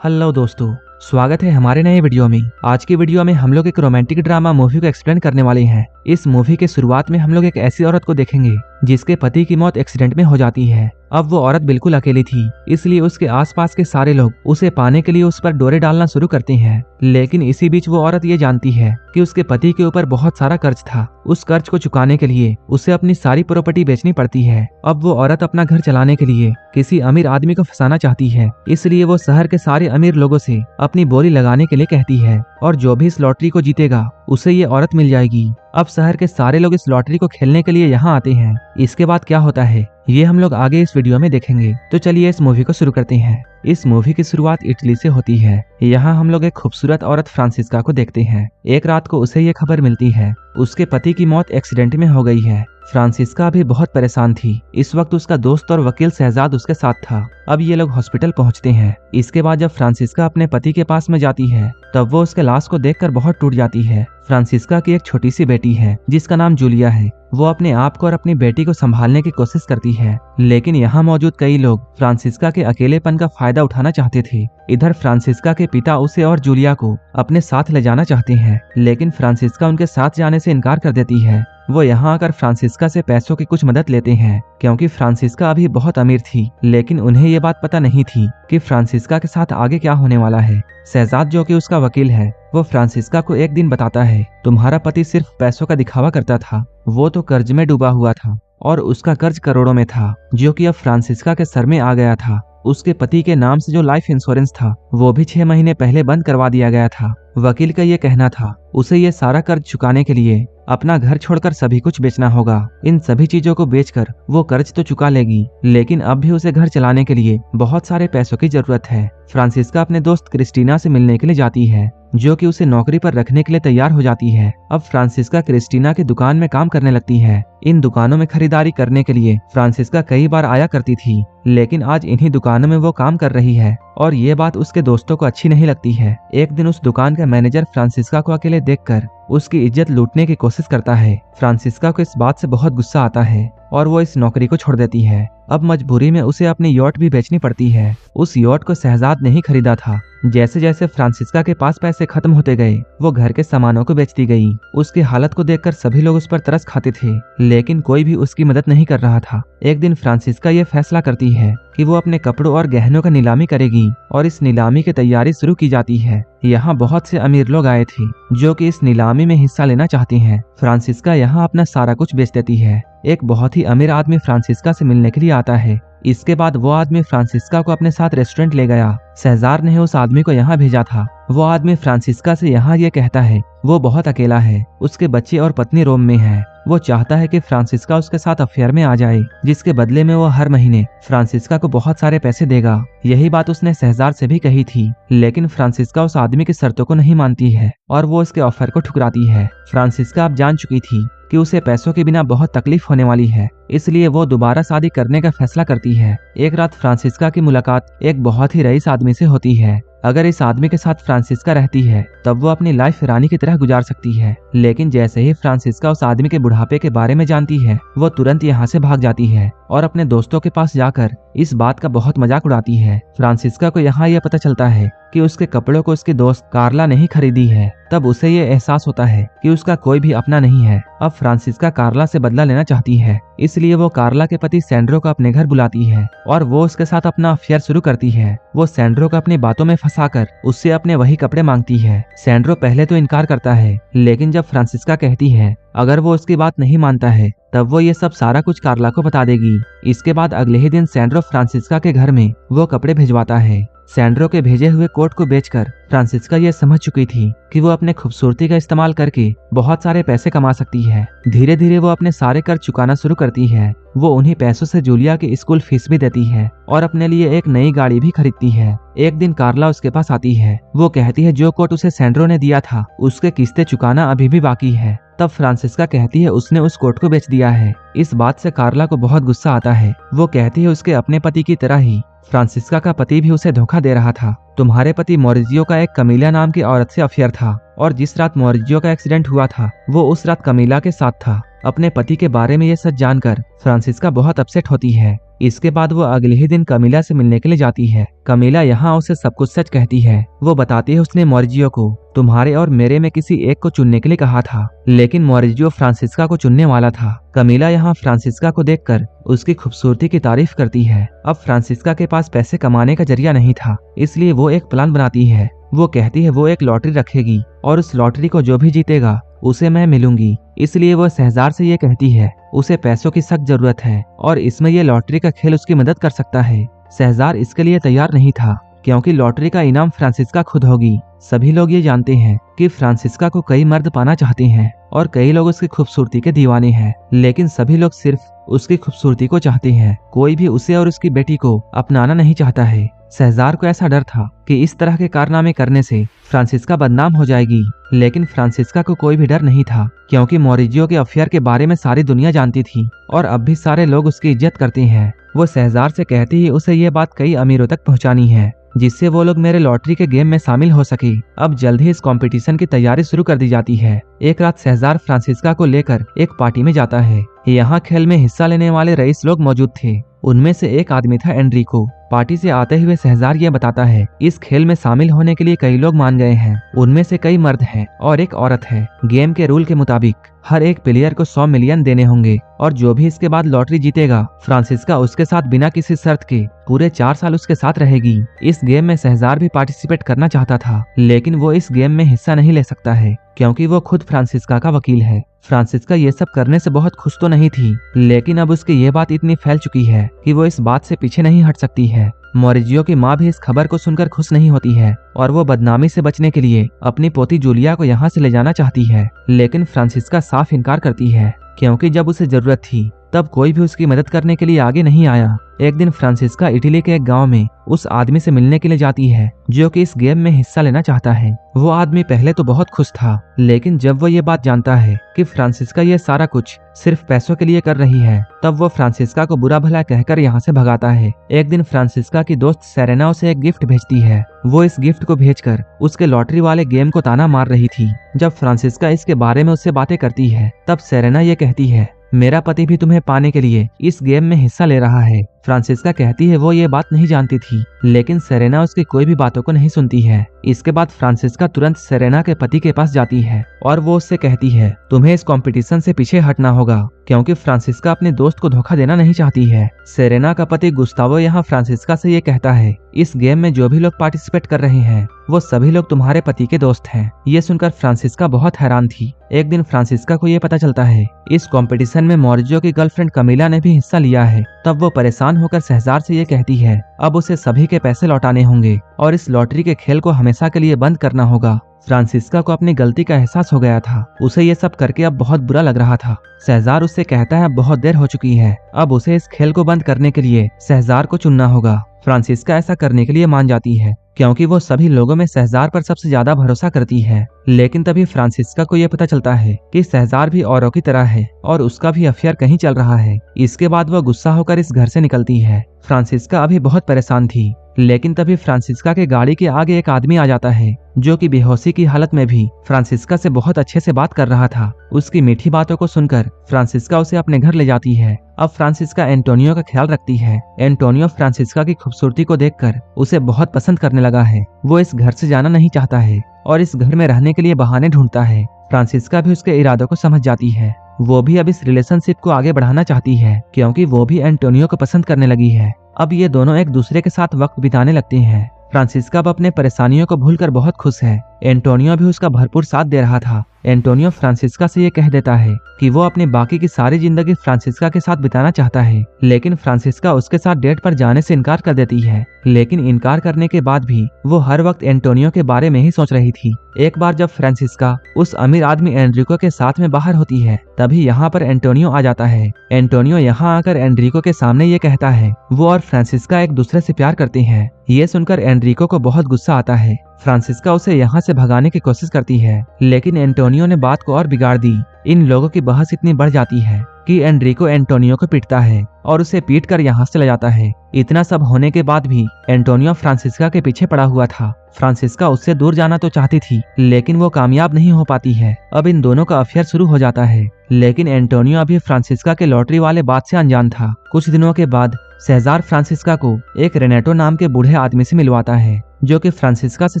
Hello दोस्तों, स्वागत है हमारे नए वीडियो में। आज की वीडियो में हम लोग एक रोमांटिक ड्रामा मूवी को एक्सप्लेन करने वाले हैं। इस मूवी के शुरुआत में हम लोग एक ऐसी औरत को देखेंगे जिसके पति की मौत एक्सीडेंट में हो जाती है। अब वो औरत बिल्कुल अकेली थी, इसलिए उसके आसपास के सारे लोग उसे पाने के लिए उस पर डोरे डालना शुरू करते हैं। लेकिन इसी बीच वो औरत ये जानती है कि उसके पति के ऊपर बहुत सारा कर्ज था। उस कर्ज को चुकाने के लिए उसे अपनी सारी प्रॉपर्टी बेचनी पड़ती है। अब वो औरत अपना घर चलाने के लिए किसी अमीर आदमी को फंसाना चाहती है, इसलिए वो शहर के सारे अमीर लोगों से अपनी बोली लगाने के लिए कहती है और जो भी इस लॉटरी को जीतेगा उसे ये औरत मिल जाएगी। अब शहर के सारे लोग इस लॉटरी को खेलने के लिए यहाँ आते हैं। इसके बाद क्या होता है ये हम लोग आगे इस वीडियो में देखेंगे। तो चलिए इस मूवी को शुरू करते हैं। इस मूवी की शुरुआत इटली से होती है। यहाँ हम लोग एक खूबसूरत औरत फ्रांसिस्का को देखते हैं। एक रात को उसे ये खबर मिलती है उसके पति की मौत एक्सीडेंट में हो गई है। फ्रांसिस्का भी बहुत परेशान थी। इस वक्त उसका दोस्त और वकील शहजाद उसके साथ था। अब ये लोग हॉस्पिटल पहुंचते हैं। इसके बाद जब फ्रांसिस्का अपने पति के पास में जाती है तब वो उसके लाश को देखकर बहुत टूट जाती है। फ्रांसिस्का की एक छोटी सी बेटी है जिसका नाम जूलिया है। वो अपने आप को और अपनी बेटी को संभालने की कोशिश करती है, लेकिन यहाँ मौजूद कई लोग फ्रांसिस्का के अकेलेपन का फायदा उठाना चाहते थे। इधर फ्रांसिस्का के पिता उसे और जूलिया को अपने साथ ले जाना चाहते हैं, लेकिन फ्रांसिस्का उनके साथ जाने से इनकार कर देती है। वो यहाँ आकर फ्रांसिस्का से पैसों की कुछ मदद लेते हैं, क्योंकि फ्रांसिस्का अभी बहुत अमीर थी। लेकिन उन्हें ये बात पता नहीं थी कि फ्रांसिस्का के साथ आगे क्या होने वाला है। शहजाद जो कि उसका वकील है, वो फ्रांसिस्का को एक दिन बताता है, तुम्हारा पति सिर्फ पैसों का दिखावा करता था, वो तो कर्ज में डूबा हुआ था और उसका कर्ज करोड़ों में था, जो कि अब फ्रांसिस्का के सर में आ गया था। उसके पति के नाम से जो लाइफ इंश्योरेंस था वो भी 6 महीने पहले बंद करवा दिया गया था। वकील का ये कहना था उसे ये सारा कर्ज चुकाने के लिए अपना घर छोड़कर सभी कुछ बेचना होगा। इन सभी चीजों को बेचकर वो कर्ज तो चुका लेगी, लेकिन अब भी उसे घर चलाने के लिए बहुत सारे पैसों की जरूरत है। फ्रांसिस्का अपने दोस्त क्रिस्टीना से मिलने के लिए जाती है, जो कि उसे नौकरी पर रखने के लिए तैयार हो जाती है। अब फ्रांसिस्का क्रिस्टीना की दुकान में काम करने लगती है। इन दुकानों में खरीदारी करने के लिए फ्रांसिस्का कई बार आया करती थी, लेकिन आज इन्हीं दुकानों में वो काम कर रही है और ये बात उसके दोस्तों को अच्छी नहीं लगती है। एक दिन उस दुकान का मैनेजर फ्रांसिस्का को अकेले देखकर उसकी इज्जत लूटने की कोशिश करता है। फ्रांसिस्का को इस बात से बहुत गुस्सा आता है और वो इस नौकरी को छोड़ देती है। अब मजबूरी में उसे अपनी यॉट भी बेचनी पड़ती है। उस यॉट को शहजाद ने ही खरीदा था। जैसे जैसे फ्रांसिस्का के पास पैसे खत्म होते गए वो घर के सामानों को बेचती गई। उसकी हालत को देखकर सभी लोग उस पर तरस खाते थे, लेकिन कोई भी उसकी मदद नहीं कर रहा था। एक दिन फ्रांसिस्का ये फैसला करती है कि वो अपने कपड़ों और गहनों का नीलामी करेगी और इस नीलामी की तैयारी शुरू की जाती है। यहाँ बहुत से अमीर लोग आए थे जो कि इस नीलामी में हिस्सा लेना चाहते हैं। फ्रांसिस्का यहाँ अपना सारा कुछ बेच देती है। एक बहुत ही अमीर आदमी फ्रांसिस्का से मिलने के लिए आता है। इसके बाद वो आदमी फ्रांसिस्का को अपने साथ रेस्टोरेंट ले गया। शहजाद ने उस आदमी को यहाँ भेजा था। वो आदमी फ्रांसिस्का से यहाँ ये कहता है वो बहुत अकेला है, उसके बच्चे और पत्नी रोम में है। वो चाहता है कि फ्रांसिस्का उसके साथ अफेयर में आ जाए, जिसके बदले में वो हर महीने फ्रांसिस्का को बहुत सारे पैसे देगा। यही बात उसने शहजाद से भी कही थी, लेकिन फ्रांसिस्का उस आदमी की शर्तों को नहीं मानती है और वो उसके ऑफर को ठुकराती है। फ्रांसिस्का अब जान चुकी थी कि उसे पैसों के बिना बहुत तकलीफ होने वाली है, इसलिए वो दोबारा शादी करने का फैसला करती है। एक रात फ्रांसिस्का की मुलाकात एक बहुत ही रईस आदमी से होती है। अगर इस आदमी के साथ फ्रांसिस्का रहती है तब वो अपनी लाइफ रानी की तरह गुजार सकती है, लेकिन जैसे ही फ्रांसिस्का उस आदमी के बुढ़ापे के बारे में जानती है वो तुरंत यहाँ से भाग जाती है और अपने दोस्तों के पास जाकर इस बात का बहुत मजाक उड़ाती है। फ्रांसिस्का को यहाँ यह पता चलता है कि उसके कपड़ों को उसकी दोस्त कार्ला ने ही खरीदी है। तब उसे ये एहसास होता है कि उसका कोई भी अपना नहीं है। अब फ्रांसिस्का कार्ला से बदला लेना चाहती है, इसलिए वो कार्ला के पति सैंड्रो को अपने घर बुलाती है और वो उसके साथ अपना अफेयर शुरू करती है। वो सैंड्रो को अपनी बातों में फंसाकर उससे अपने वही कपड़े मांगती है। सैंड्रो पहले तो इनकार करता है, लेकिन जब फ्रांसिस्का कहती है अगर वो उसकी बात नहीं मानता है तब वो ये सब सारा कुछ कार्ला को बता देगी। इसके बाद अगले ही दिन सैंड्रो फ्रांसिस्का के घर में वो कपड़े भिजवाता है। सैंड्रो के भेजे हुए कोट को बेचकर फ्रांसिस्का ये समझ चुकी थी कि वो अपने खूबसूरती का इस्तेमाल करके बहुत सारे पैसे कमा सकती है। धीरे धीरे वो अपने सारे कर्ज चुकाना शुरू करती है। वो उन्हीं पैसों से जूलिया की स्कूल फीस भी देती है और अपने लिए एक नई गाड़ी भी खरीदती है। एक दिन कार्ला उसके पास आती है। वो कहती है जो कोट उसे सैंड्रो ने दिया था उसके किस्तें चुकाना अभी भी बाकी है। तब फ्रांसिस्का कहती है उसने उस कोट को बेच दिया है। इस बात से कार्ला को बहुत गुस्सा आता है। वो कहती है उसके अपने पति की तरह ही फ्रांसिस्का का पति भी उसे धोखा दे रहा था। तुम्हारे पति मॉरिजियो का एक कमीला नाम की औरत से अफेयर था और जिस रात मॉरिजियो का एक्सीडेंट हुआ था वो उस रात कमीला के साथ था। अपने पति के बारे में ये सच जानकर फ्रांसिस्का बहुत अपसेट होती है। इसके बाद वो अगले ही दिन कमीला से मिलने के लिए जाती है। कमीला यहाँ उसे सब कुछ सच कहती है। वो बताती है उसने मॉरिजियो को तुम्हारे और मेरे में किसी एक को चुनने के लिए कहा था, लेकिन मॉरिजियो फ्रांसिस्का को चुनने वाला था। कमीला यहाँ फ्रांसिस्का को देखकर उसकी खूबसूरती की तारीफ करती है। अब फ्रांसिस्का के पास पैसे कमाने का जरिया नहीं था, इसलिए वो एक प्लान बनाती है। वो कहती है वो एक लॉटरी रखेगी और उस लॉटरी को जो भी जीतेगा उसे मैं मिलूंगी। इसलिए वो शहजार से ये कहती है उसे पैसों की सख्त जरूरत है और इसमें ये लॉटरी का खेल उसकी मदद कर सकता है। शहजार इसके लिए तैयार नहीं था, क्योंकि लॉटरी का इनाम फ्रांसिस्का खुद होगी। सभी लोग ये जानते हैं कि फ्रांसिस्का को कई मर्द पाना चाहते हैं और कई लोग उसकी खूबसूरती के दीवाने हैं, लेकिन सभी लोग सिर्फ उसकी खूबसूरती को चाहते हैं। कोई भी उसे और उसकी बेटी को अपनाना नहीं चाहता है। शहजार को ऐसा डर था कि इस तरह के कारनामे करने से फ्रांसिस्का बदनाम हो जाएगी, लेकिन फ्रांसिस्का को कोई भी डर नहीं था, क्योंकि मॉरिजियो के अफेयर के बारे में सारी दुनिया जानती थी और अब भी सारे लोग उसकी इज्जत करते हैं। वो शहजार से कहती है उसे ये बात कई अमीरों तक पहुंचानी है, जिससे वो लोग मेरे लॉटरी के गेम में शामिल हो सके। अब जल्द ही इस कंपटीशन की तैयारी शुरू कर दी जाती है। एक रात शहजार फ्रांसिस्का को लेकर एक पार्टी में जाता है। यहाँ खेल में हिस्सा लेने वाले रईस लोग मौजूद थे। उनमें से एक आदमी था एनरिको। पार्टी से आते हुए शहजार ये बताता है इस खेल में शामिल होने के लिए कई लोग मान गए हैं। उनमें से कई मर्द हैं और एक औरत है। गेम के रूल के मुताबिक हर एक प्लेयर को 100 मिलियन देने होंगे और जो भी इसके बाद लॉटरी जीतेगा फ्रांसिस्का उसके साथ बिना किसी शर्त के पूरे 4 साल उसके साथ रहेगी। इस गेम में शहजार भी पार्टिसिपेट करना चाहता था, लेकिन वो इस गेम में हिस्सा नहीं ले सकता है, क्योंकि वो खुद फ्रांसिस्का का वकील है। फ्रांसिस्का ये सब करने से बहुत खुश तो नहीं थी, लेकिन अब उसकी ये बात इतनी फैल चुकी है कि वो इस बात से पीछे नहीं हट सकती है। मॉरिजियो की माँ भी इस खबर को सुनकर खुश नहीं होती है और वो बदनामी से बचने के लिए अपनी पोती जूलिया को यहाँ से ले जाना चाहती है, लेकिन फ्रांसिस्का साफ इनकार करती है, क्योंकि जब उसे जरूरत थी तब कोई भी उसकी मदद करने के लिए आगे नहीं आया। एक दिन फ्रांसिस्का इटली के एक गांव में उस आदमी से मिलने के लिए जाती है जो कि इस गेम में हिस्सा लेना चाहता है। वो आदमी पहले तो बहुत खुश था, लेकिन जब वो ये बात जानता है कि फ्रांसिस्का ये सारा कुछ सिर्फ पैसों के लिए कर रही है, तब वो फ्रांसिस्का को बुरा भला कहकर यहाँ से भगाता है। एक दिन फ्रांसिस्का की दोस्त सेरेना उसे एक गिफ्ट भेजती है। वो इस गिफ्ट को भेजकर उसके लॉटरी वाले गेम को ताना मार रही थी। जब फ्रांसिस्का इसके बारे में उससे बातें करती है, तब सेरेना ये कहती है मेरा पति भी तुम्हें पाने के लिए इस गेम में हिस्सा ले रहा है। फ्रांसिस्का कहती है वो ये बात नहीं जानती थी, लेकिन सेरेना उसकी कोई भी बातों को नहीं सुनती है। इसके बाद फ्रांसिस्का तुरंत सेरेना के पति के पास जाती है और वो उससे कहती है तुम्हें इस कंपटीशन से पीछे हटना होगा, क्योंकि फ्रांसिस्का अपने दोस्त को धोखा देना नहीं चाहती है। सेरेना का पति गुस्तावो यहाँ फ्रांसिस्का से ये कहता है इस गेम में जो भी लोग पार्टिसिपेट कर रहे हैं वो सभी लोग तुम्हारे पति के दोस्त हैं। ये सुनकर फ्रांसिस्का बहुत हैरान थी। एक दिन फ्रांसिस्का को ये पता चलता है इस कंपटीशन में मॉरिजियो की गर्लफ्रेंड कमीला ने भी हिस्सा लिया है। तब वो परेशान होकर शहजार से ये कहती है अब उसे सभी के पैसे लौटाने होंगे और इस लॉटरी के खेल को हमेशा के लिए बंद करना होगा। फ्रांसिस्का को अपनी गलती का एहसास हो गया था। उसे ये सब करके अब बहुत बुरा लग रहा था। शहजार उससे कहता है अब बहुत देर हो चुकी है, अब उसे इस खेल को बंद करने के लिए शहजार को चुनना होगा। फ्रांसिस्का ऐसा करने के लिए मान जाती है, क्योंकि वो सभी लोगों में शहजार पर सबसे ज्यादा भरोसा करती है। लेकिन तभी फ्रांसिस्का को यह पता चलता है कि शहजार भी औरों की तरह है और उसका भी अफेयर कहीं चल रहा है। इसके बाद वो गुस्सा होकर इस घर से निकलती है। फ्रांसिस्का अभी बहुत परेशान थी, लेकिन तभी फ्रांसिस्का के गाड़ी के आगे एक आदमी आ जाता है जो कि बेहोशी की हालत में भी फ्रांसिस्का से बहुत अच्छे से बात कर रहा था। उसकी मीठी बातों को सुनकर फ्रांसिस्का उसे अपने घर ले जाती है। अब फ्रांसिस्का एंटोनियो का ख्याल रखती है। एंटोनियो फ्रांसिस्का की खूबसूरती को देखकर उसे बहुत पसंद करने लगा है। वो इस घर से जाना नहीं चाहता है और इस घर में रहने के लिए बहाने ढूंढता है। फ्रांसिस्का भी उसके इरादों को समझ जाती है। वो भी अब इस रिलेशनशिप को आगे बढ़ाना चाहती है, क्योंकि वो भी एंटोनियो को पसंद करने लगी है। अब ये दोनों एक दूसरे के साथ वक्त बिताने लगते हैं। फ्रांसिस्का अब अपने परेशानियों को भूलकर बहुत खुश है। एंटोनियो भी उसका भरपूर साथ दे रहा था। एंटोनियो फ्रांसिस्का से ये कह देता है कि वो अपनी बाकी की सारी जिंदगी फ्रांसिस्का के साथ बिताना चाहता है, लेकिन फ्रांसिस्का उसके साथ डेट पर जाने से इनकार कर देती है। लेकिन इनकार करने के बाद भी वो हर वक्त एंटोनियो के बारे में ही सोच रही थी। एक बार जब फ्रांसिस्का उस अमीर आदमी एनरिको के साथ में बाहर होती है, तभी यहाँ पर एंटोनियो आ जाता है। एंटोनियो यहाँ आकर एनरिको के सामने ये कहता है वो और फ्रांसिस्का एक दूसरे से प्यार करते हैं। ये सुनकर एनरिको को बहुत गुस्सा आता है। फ्रांसिस्का उसे यहाँ से भगाने की कोशिश करती है, लेकिन एंटोनियो ने बात को और बिगाड़ दी। इन लोगों की बहस इतनी बढ़ जाती है कि एनरिको एंटोनियो को पीटता है और उसे पीट कर यहाँ से ले जाता है। इतना सब होने के बाद भी एंटोनियो फ्रांसिस्का के पीछे पड़ा हुआ था। फ्रांसिस्का उससे दूर जाना तो चाहती थी, लेकिन वो कामयाब नहीं हो पाती है। अब इन दोनों का अफेयर शुरू हो जाता है, लेकिन एंटोनियो अभी फ्रांसिस्का के लॉटरी वाले बात से अनजान था। कुछ दिनों के बाद सेजार फ्रांसिस्का को एक रेनेटो नाम के बूढ़े आदमी से मिलवाता है, जो कि फ्रांसिस्का से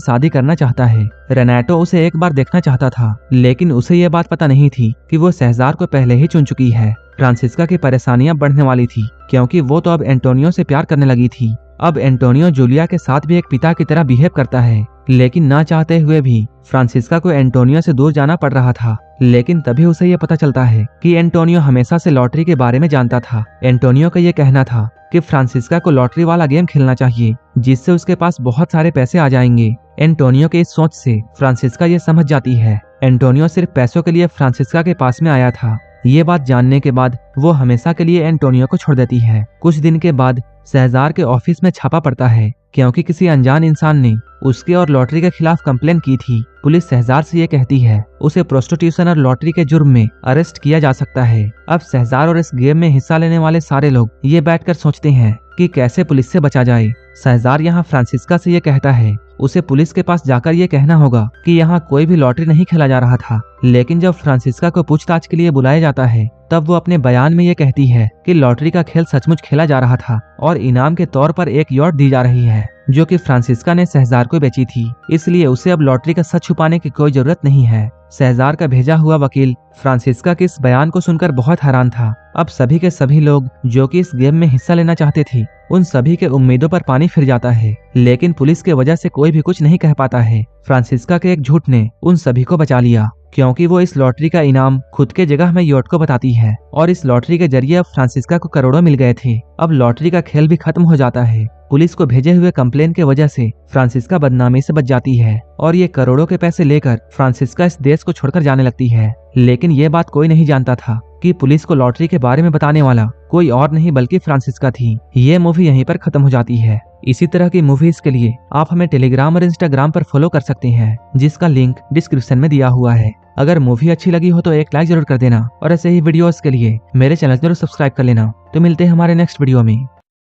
शादी करना चाहता है। रेनेटो उसे एक बार देखना चाहता था, लेकिन उसे ये बात पता नहीं थी कि वो सेजार को पहले ही चुन चुकी है। फ्रांसिस्का की परेशानियां बढ़ने वाली थी, क्योंकि वो तो अब एंटोनियो से प्यार करने लगी थी। अब एंटोनियो जूलिया के साथ भी एक पिता की तरह बिहेव करता है, लेकिन ना चाहते हुए भी फ्रांसिस्का को एंटोनियो से दूर जाना पड़ रहा था। लेकिन तभी उसे ये पता चलता है कि एंटोनियो हमेशा से लॉटरी के बारे में जानता था। एंटोनियो का ये कहना था कि फ्रांसिस्का को लॉटरी वाला गेम खेलना चाहिए, जिससे उसके पास बहुत सारे पैसे आ जाएंगे। एंटोनियो के इस सोच से फ्रांसिस्का ये समझ जाती है एंटोनियो सिर्फ पैसों के लिए फ्रांसिस्का के पास में आया था। ये बात जानने के बाद वो हमेशा के लिए एंटोनियो को छोड़ देती है। कुछ दिन के बाद सेजार के ऑफिस में छापा पड़ता है, क्योंकि किसी अनजान इंसान ने उसके और लॉटरी के खिलाफ कंप्लेन की थी। पुलिस सेजार से ये कहती है उसे प्रोस्टिट्यूशन और लॉटरी के जुर्म में अरेस्ट किया जा सकता है। अब सेजार और इस गेम में हिस्सा लेने वाले सारे लोग ये बैठकर सोचते हैं कि कैसे पुलिस से बचा जाए। सेजार यहाँ फ्रांसिस्का से ये कहता है उसे पुलिस के पास जाकर ये कहना होगा कि यहाँ कोई भी लॉटरी नहीं खेला जा रहा था। लेकिन जब फ्रांसिस्का को पूछताछ के लिए बुलाया जाता है, तब वो अपने बयान में ये कहती है कि लॉटरी का खेल सचमुच खेला जा रहा था और इनाम के तौर पर एक यॉट दी जा रही है, जो कि फ्रांसिस्का ने सेजार को बेची थी। इसलिए उसे अब लॉटरी का सच छुपाने की कोई जरूरत नहीं है। सेजार का भेजा हुआ वकील फ्रांसिस्का के इस बयान को सुनकर बहुत हैरान था। अब सभी के सभी लोग जो कि इस गेम में हिस्सा लेना चाहते थे, उन सभी के उम्मीदों पर पानी फिर जाता है। लेकिन पुलिस के वजह से कोई भी कुछ नहीं कह पाता है। फ्रांसिस्का के एक झूठ ने उन सभी को बचा लिया, क्योंकि वो इस लॉटरी का इनाम खुद के जगह में यॉट को बताती है और इस लॉटरी के जरिए अब फ्रांसिस्का को करोड़ों मिल गए थे। अब लॉटरी का खेल भी खत्म हो जाता है। पुलिस को भेजे हुए कंप्लेन के वजह से फ्रांसिस्का बदनामी से बच जाती है और ये करोड़ों के पैसे लेकर फ्रांसिस्का इस देश को छोड़कर जाने लगती है। लेकिन ये बात कोई नहीं जानता था कि पुलिस को लॉटरी के बारे में बताने वाला कोई और नहीं बल्कि फ्रांसिस्का थी। ये मूवी यहीं पर खत्म हो जाती है। इसी तरह की मूवीज के लिए आप हमें टेलीग्राम और इंस्टाग्राम पर फॉलो कर सकते हैं, जिसका लिंक डिस्क्रिप्शन में दिया हुआ है। अगर मूवी अच्छी लगी हो तो एक लाइक जरूर कर देना और ऐसे ही वीडियोस के लिए मेरे चैनल जरूर सब्सक्राइब कर लेना। तो मिलते हैं हमारे नेक्स्ट वीडियो में।